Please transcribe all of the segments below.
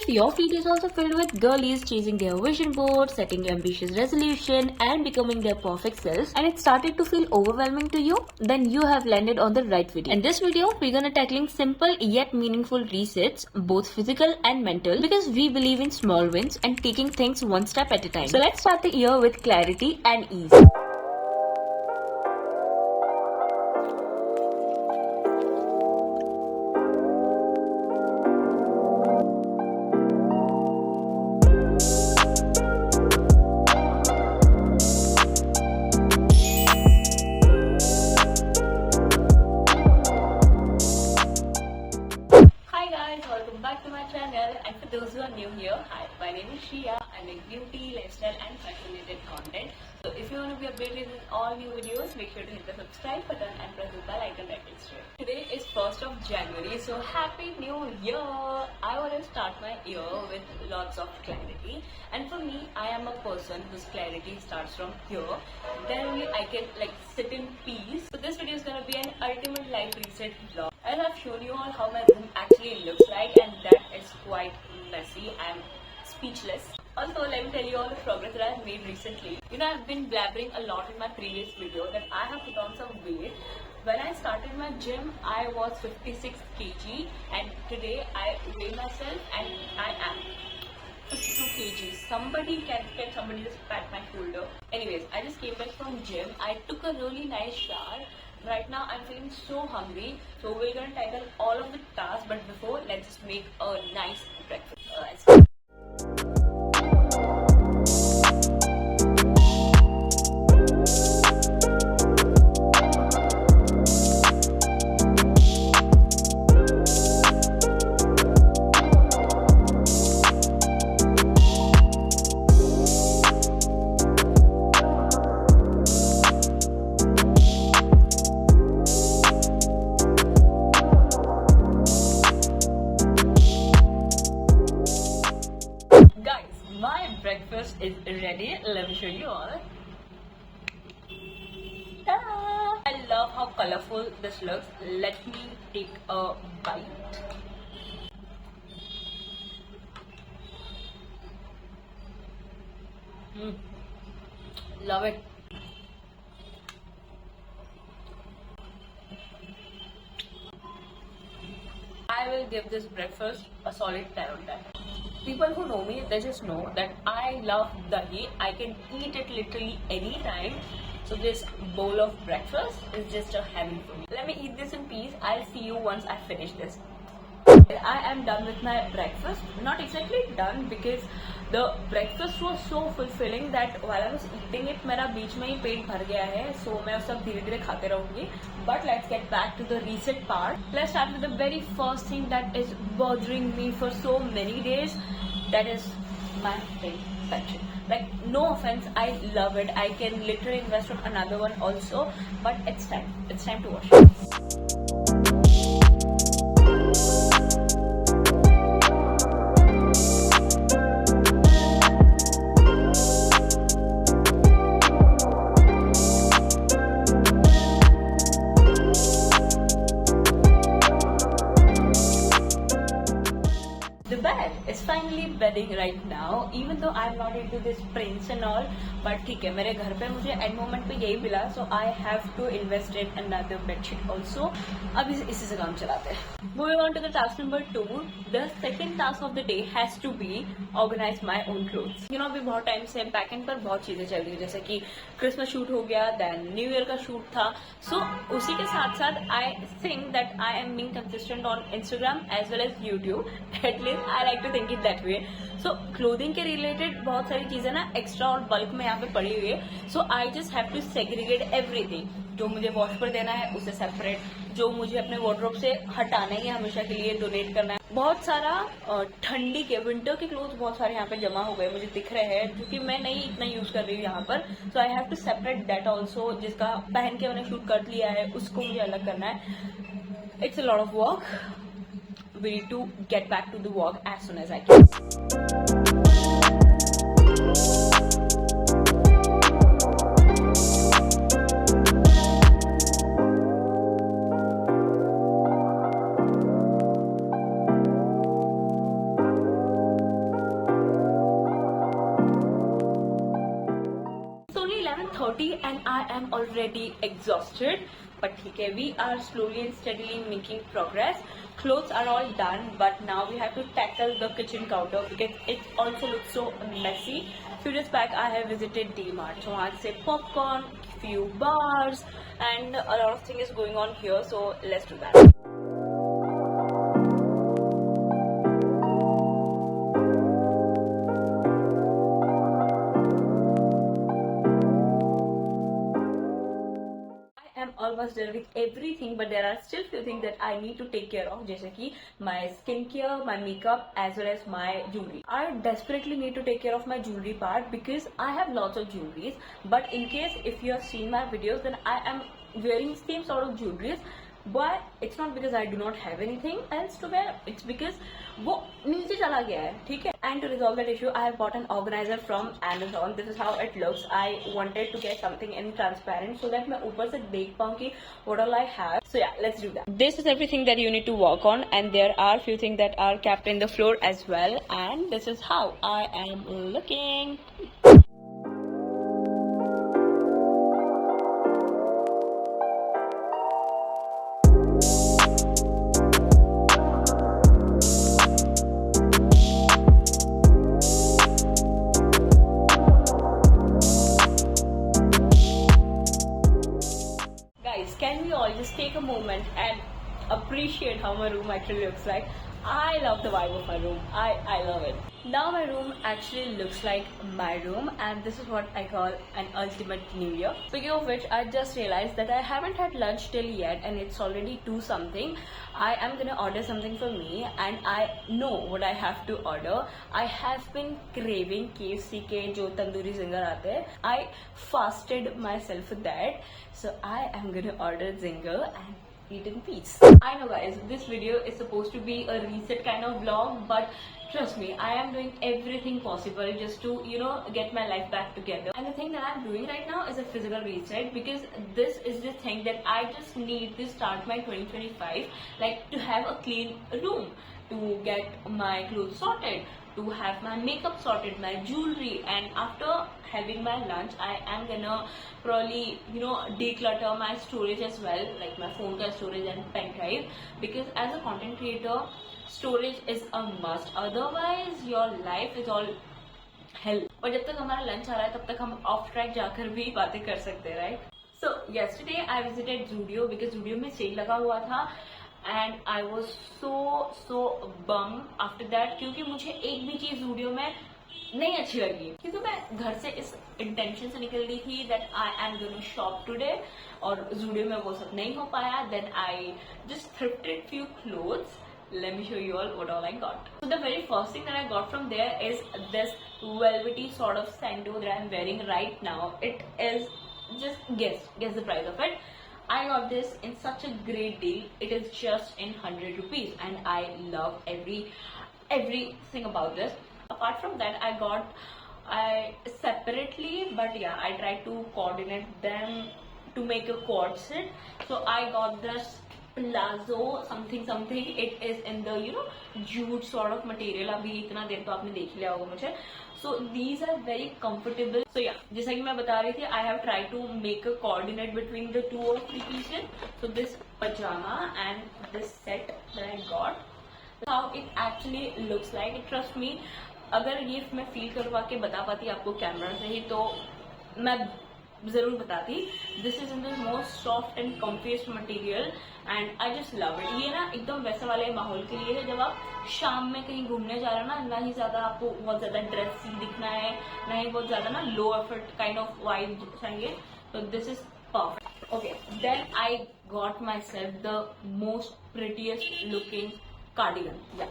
your feed is also filled with girlies chasing their vision board, setting ambitious resolution, and becoming their perfect selves, and it started to feel overwhelming to you, then you have landed on the right video. In this video, we're gonna tackling simple yet meaningful resets, both physical and mental, because we believe in small wins and taking things one step at a time. So let's start the year with clarity and ease. Welcome back to my channel, and for those who are new here, hi, my name is Shia. I make beauty, lifestyle and fashion related content. So if you want to be updated in all new videos, make sure to hit the subscribe button and press the bell icon right next to it. Today is 1st of January, so happy new year! I want to start my year with lots of clarity, and for me, I am a person whose clarity starts from here. Then only I can sit in peace. So this video is gonna be an ultimate life reset vlog. As I've shown you all how my room actually looks like, and that is quite messy. I'm speechless. Also, let me tell you all the progress that I've made recently. I've been blabbering a lot in my previous video that I have put on some weight. When I started my gym, I was 56 kg, and today I weigh myself and I am 52 kg. Can somebody just pat my shoulder? Anyways, I just came back from gym. I took a really nice shower. Right now I'm feeling so hungry, so we're gonna tackle all of the tasks, but before, let's just make a nice breakfast. Let's go. Breakfast is ready. Let me show you all. Ta-da! I love how colorful this looks. Let me take a bite. Love it. I will give this breakfast a solid 10 on 10. People who know me, they just know that I love dahi. I can eat it literally anytime. So this bowl of breakfast is just a heaven for me. Let me eat this in peace. I'll see you once I finish this. I am done with my breakfast. Not exactly done, because the breakfast was so fulfilling that while I was eating it, मेरा बीच में ही पेट भर गया है. So मैं सब धीरे धीरे खाते रहूँगी. But let's get back to the reset part. Let's start with the very first thing that is bothering me for so many days. That is my pension. No offense, I love it. I can literally invest on another one also. But it's time. It's time to wash it. It's finally bedding right now, even though I'm not into this prints and all, but ठीक है, मेरे घर पे मुझे end moment पे यही मिला, so I have to invest in another bedsheet also. अब इसी से काम चलाते हैं. Moving on to the task number 2, the second task of the day has to be organize my own clothes. अभी बहुत टाइम से बैकएंड पर बहुत चीजें चल रही है, जैसे कि क्रिसमस शूट हो गया, देन न्यू ईयर का शूट था, so उसी के साथ साथ I think that I am being consistent on Instagram as well as YouTube. At least I like to think it that way. So clothing के related बहुत सारी चीजें ना एक्स्ट्रा और बल्क में यहाँ पे पड़ी हुई है. So I just have to segregate everything. जो मुझे वॉश पर देना है उसे सेपरेट, जो मुझे अपने वार्डरोब से हटाना ही है हमेशा के लिए डोनेट करना है. बहुत सारा ठंडी के विंटर के क्लोथ बहुत सारे यहाँ पे जमा हो गए, मुझे दिख रहे हैं, क्योंकि मैं नहीं इतना यूज कर रही हूँ यहाँ पर. So I have to separate that also. जिसका पहन के मैंने शूट कर लिया है उसको मुझे अलग करना है. It's a lot of work. We need to get back to the work as soon as I can. 9:30 and I am already exhausted. But okay, we are slowly and steadily making progress. Clothes are all done, but now we have to tackle the kitchen counter because it also looks so messy. Few days back, I have visited D-Mart. So I say popcorn, few bars, and a lot of things is going on here. So let's do that. I'm almost done with everything, but there are still few things that I need to take care of, जैसे कि my skincare, my makeup, as well as my jewelry. I desperately need to take care of my jewelry part because I have lots of jewelries. But in case if you have seen my videos, then I am wearing same sort of jewelries. But it's not because I do not have anything else to wear. It's because वो नीचे चला गया है, ठीक है? And to resolve that issue, I have bought an organizer from Amazon. This is how it looks. I wanted to get something in transparent so that मैं ऊपर से देख पाऊँ कि what all I have. So yeah, let's do that. This is everything that you need to work on, and there are few things that are kept in the floor as well. And this is how I am looking. Can we all just take a moment and appreciate how my room actually looks like? I love the vibe of my room. I love it. Now my room actually looks like my room, and this is what I call an ultimate New Year. Speaking of which, I just realized that I haven't had lunch till yet, and it's already 2 something. I am gonna order something for me, and I know what I have to order. I have been craving KFC के जो tandoori zinger आते हैं. I fasted myself for that, so I am gonna order zinger and eat in peace. I know guys, this video is supposed to be a reset kind of vlog, but trust me, I am doing everything possible just to, get my life back together. And the thing that I'm doing right now is a physical reset, because this is the thing that I just need to start my 2025, like to have a clean room, to get my clothes sorted, to have my makeup sorted, my jewelry, and after having my lunch, I am gonna probably, declutter my storage as well, like my phone ka storage and pen drive, because as a content creator, storage is a must. Otherwise, your life is all hell. और जब तक हमारा lunch आ रहा है, तब तक हम off track जाकर भी बातें कर सकते हैं, right? So yesterday I visited Zudio because Zudio में sale लगा हुआ था. And I was so bummed after that, क्योंकि मुझे एक भी चीज Zudio में नहीं अच्छी लगी, क्योंकि मैं घर से इस इंटेंशन से निकल रही थी that I am gonna shop today, और Zudio में वो सब नहीं हो पाया. Then I just thrifted few clothes. Let me show you all what all I got. So the very first thing that I got from there is this velvety sort of sando that I'm wearing right now. It is, just guess the price of it. I got this in such a great deal. It is just in 100 rupees, and I love everything about this. Apart from that, I separately, but yeah, I tried to coordinate them to make a cord set. So I got this palazzo something. It is in the jute sort of material. अभी इतना देर तो आपने देख लिया होगा मुझे. So these are very comfortable. So yeah, जैसा कि मैं बता रही थी, I have tried to make a coordinate between the 2 or 3 pieces. So this pajama and this set that I got, how it actually looks like. Trust me, अगर ये मैं feel करवा के बता पाती आपको कैमरा से ही, तो मैं जरूर बताती. This is in the most soft and comfiest material, and I just love it. ये ना एकदम वैसे वाले माहौल के लिए है जब आप शाम में कहीं घूमने जा रहे हो ना ही ज्यादा आपको बहुत ज्यादा ड्रेसी दिखना है, ना ही बहुत ज्यादा ना low effort kind of vibe चाहिए. तो this is perfect. Okay, then I got myself the most prettiest looking cardigan. या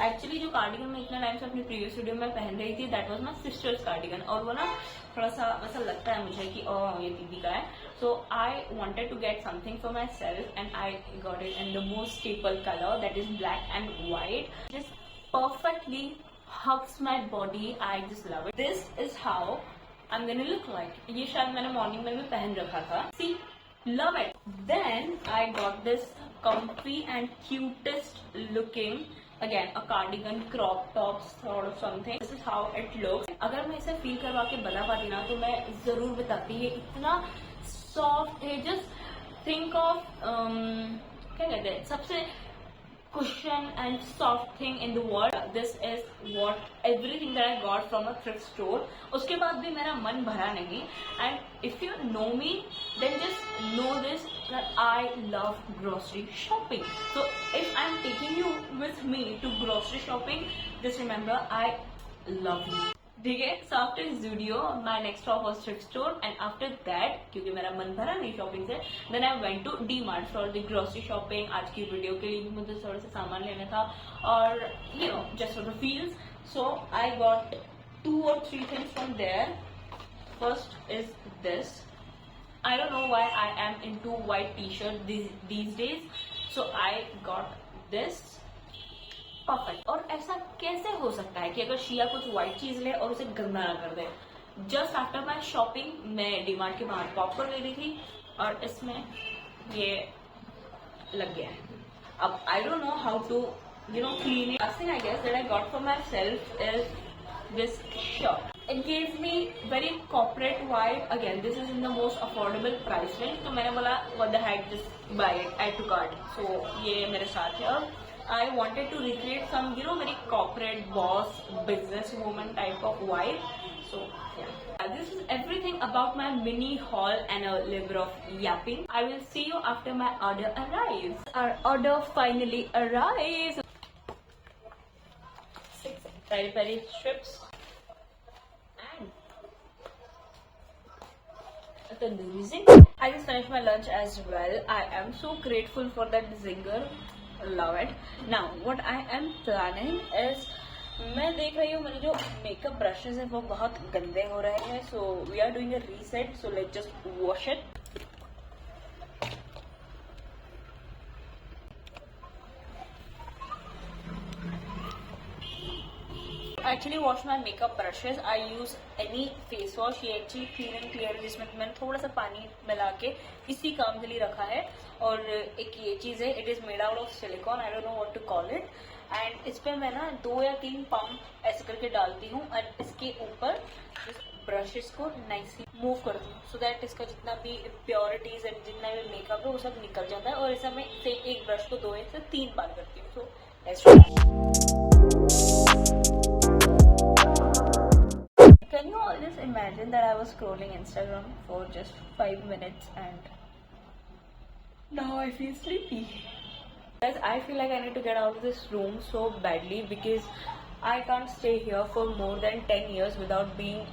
एक्चुअली जो कार्डिगन मैं इतना टाइम से अपनी प्रीवियस वीडियो में पहन रही थी, that was my sister's cardigan, और वो ना थोड़ा सा ऐसा लगता है मुझे कि ये दीदी का है. So I wanted to get something for myself, and I got it in the most staple colour, that is black and white. Just perfectly hugs my body. I just love it. This is how I'm gonna look like. ये शायद मैंने morning में भी पहन रखा था. See, love it. Then I got this comfy and cutest looking again a cardigan, crop tops sort of something. This is how it looks. अगर मैं इसे फील करवा के बता पाती ना तो मैं जरूर बताती. ये इतना सॉफ्ट है. जस्ट थिंक ऑफ क्या कहते हैं सबसे cushion and soft thing in the world. This is what everything that I got from a thrift store. उसके बाद भी मेरा मन भरा नहीं. And if you know me, then just know this that I love grocery shopping. So if I'm taking you with me to grocery shopping, just remember I love you. ठीक है. So after Zudio, my next stop was thrift store, and after that, क्योंकि मेरा मन भरा नहीं shopping से, then I went to D-Mart for the grocery shopping. आज की वीडियो के लिए भी मुझे थोड़ा सा सामान लेना था और just for the feels. So I got 2 or 3 things from there. First is this. I don't know why I am into white t-shirt these days. So I got this. Perfect. और ऐसा कैसे हो सकता है कि अगर शिया कुछ व्हाइट चीज ले और उसे गंदा ना कर दे. जस्ट आफ्टर माई शॉपिंग मैं डीमार्ट के बाहर पॉपकॉर्न ले रही थी और इसमें ये लग गया है. अब I don't know how to clean it. First thing I guess that I got for myself is this shirt. It gave me very corporate vibe. Again, this is in the most affordable price range. तो मैंने बोला what the heck, just buy it. I took it. So ये मेरे साथ है. और I wanted to recreate some very corporate boss business woman type of vibe. So yeah, this is everything about my mini haul and a little bit of yapping. I will see you after my order arrives. Our order finally arrives. 6 peri-peri strips and a tandoori zinger. I just finished my lunch as well. I am so grateful for that zinger. Love it. Now what I am planning is मैं देख रही हूँ मेरे जो makeup brushes हैं वो बहुत गंदे हो रहे हैं. So we are doing a reset. So let's just wash it. Actually wash my makeup brushes. I use any face wash. ये actually clean and clear है जिसमें मैंने थोड़ा सा पानी मिला के इसी काम के लिए रखा है. और एक ये चीज़ है, it is made out of silicone. I don't know what to call it. And इस पे मैं ना 2 या 3 पंप ऐसे करके डालती हूँ और इसके ऊपर ब्रशेस को नाइसली मूव करती हूँ so that इसका जितना भी प्योरिटीज एंड जितना भी मेकअप है वो सब निकल जाता है. और ऐसा मैं सिर्फ एक ब्रश को 2 से 3 बार करती हूँ. So let's try. Can you all just imagine that I was scrolling Instagram for just 5 minutes and now I feel sleepy. Guys, I feel like I need to get out of this room so badly because I can't stay here for more than 10 years without being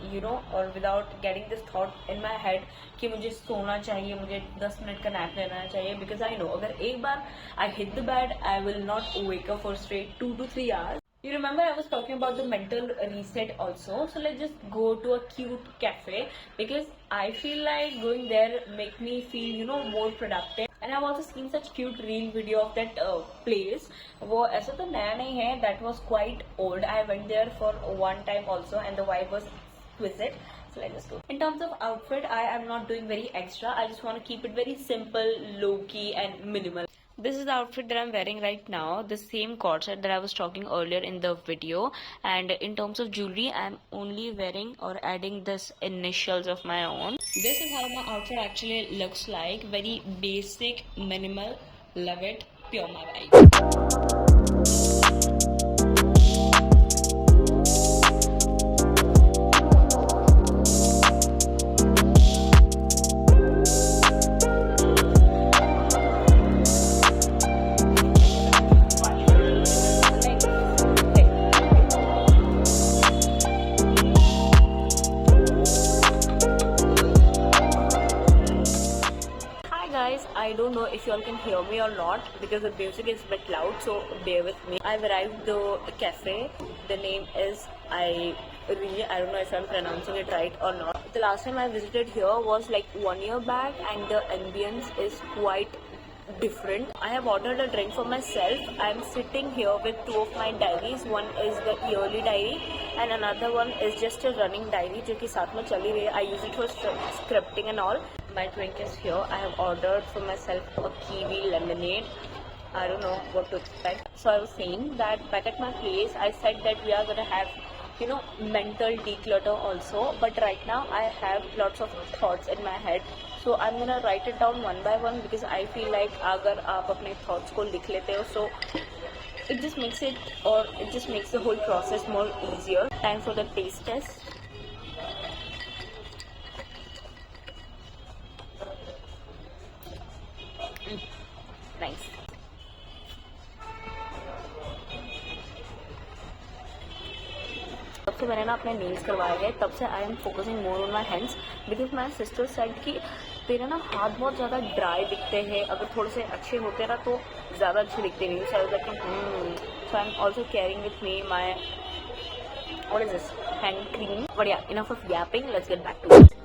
or without getting this thought in my head कि मुझे सोना चाहिए, मुझे 10 minute का nap लेना चाहिए. Because I know अगर एक बार I hit the bed, I will not wake up for straight 2 to 3 hours. You remember I was talking about the mental reset also. So let's just go to a cute cafe because I feel like going there make me feel more productive. And I've also seen such cute reel video of that place. वो ऐसा तो नया नहीं है. That was quite old. I went there for one time also and the vibe was exquisite. So let's just go. In terms of outfit, I am not doing very extra. I just want to keep it very simple, low key and minimal. This is the outfit that I'm wearing right now, the same corset that I was talking earlier in the video. And in terms of jewelry, I'm only wearing or adding this initials of my own. This is how my outfit actually looks like. Very basic, minimal, love it, pure my vibe. I don't know if you all can hear me or not because the music is a bit loud, so bear with me. I've arrived the cafe. The name is I don't know if I'm pronouncing it right or not. The last time I visited here was like 1 year back and the ambience is quite different. I have ordered a drink for myself. I'm sitting here with 2 of my diaries. One is the yearly diary and another one is just a running diary जो कि साथ में चली रही है. I use it for scripting and all. My drink is here. I have ordered for myself a kiwi lemonade. I don't know what to expect. So I was saying that back at my place, I said that we are gonna have, mental declutter also. But right now I have lots of thoughts in my head. So I'm gonna write it down one by one because I feel like अगर आप अपने thoughts को लिख लेते हो, so it just makes the whole process more easier. Time for the taste test. Nice. तब से मैंने ना अपने नेल्स करवाए हैं, तब से I am focusing more on my hands because my sister said कि तेरे ना हाथ बहुत ज़्यादा ड्राई दिखते हैं, अगर थोड़े से अच्छे होते ना तो ज़्यादा अच्छे दिखते नहीं. So I am also carrying with me my what is this hand cream. But yeah, enough of yapping, let's get back to it.